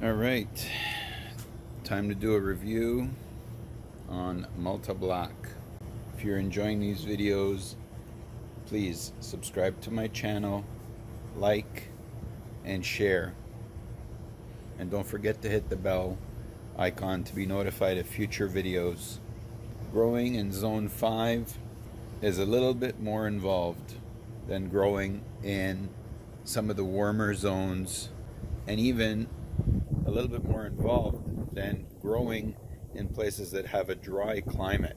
Alright, time to do a review on Malta Black. If you're enjoying these videos, please subscribe to my channel, like, and share. And don't forget to hit the bell icon to be notified of future videos. Growing in Zone 5 is a little bit more involved than growing in some of the warmer zones, and even a little bit more involved than growing in places that have a dry climate.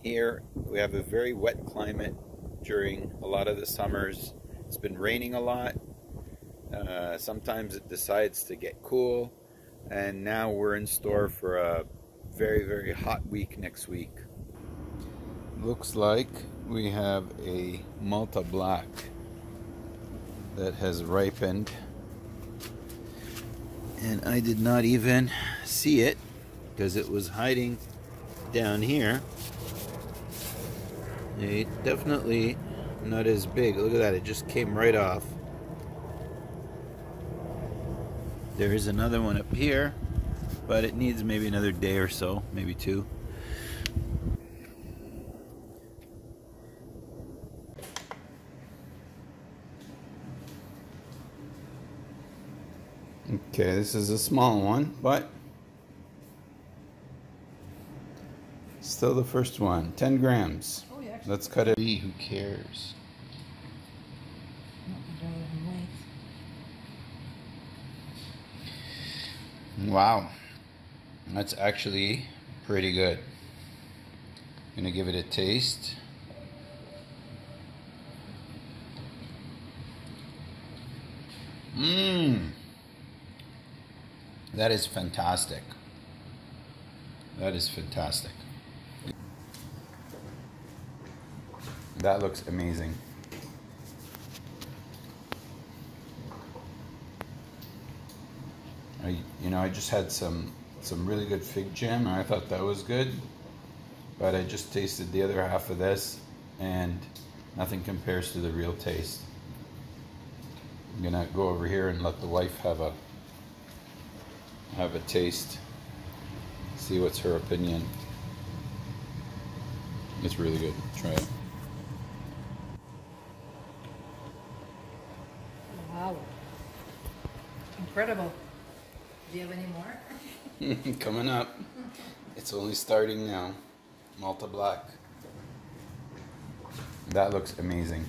Here we have a very wet climate during a lot of the summers. It's been raining a lot. Sometimes it decides to get cool, and now we're in store for a very hot week next week. Looks like we have a Malta Black that has ripened, and I did not even see it because it was hiding down here. It definitely not as big. Look at that, it just came right off. There is another one up here, but it needs maybe another day or so, maybe two. Okay, this is a small one, but still the first one. 10 grams. Oh, yeah. Let's cut it. Who cares? Wow, that's actually pretty good. I'm gonna give it a taste. That is fantastic. That is fantastic. That looks amazing. I just had some really good fig jam, and I thought that was good, but I just tasted the other half of this, and nothing compares to the real taste. I'm gonna go over here and let the wife have a taste, see what's her opinion. It's really good. Try it. Wow. Incredible. Do you have any more? Coming up. It's only starting now. Malta Black. That looks amazing.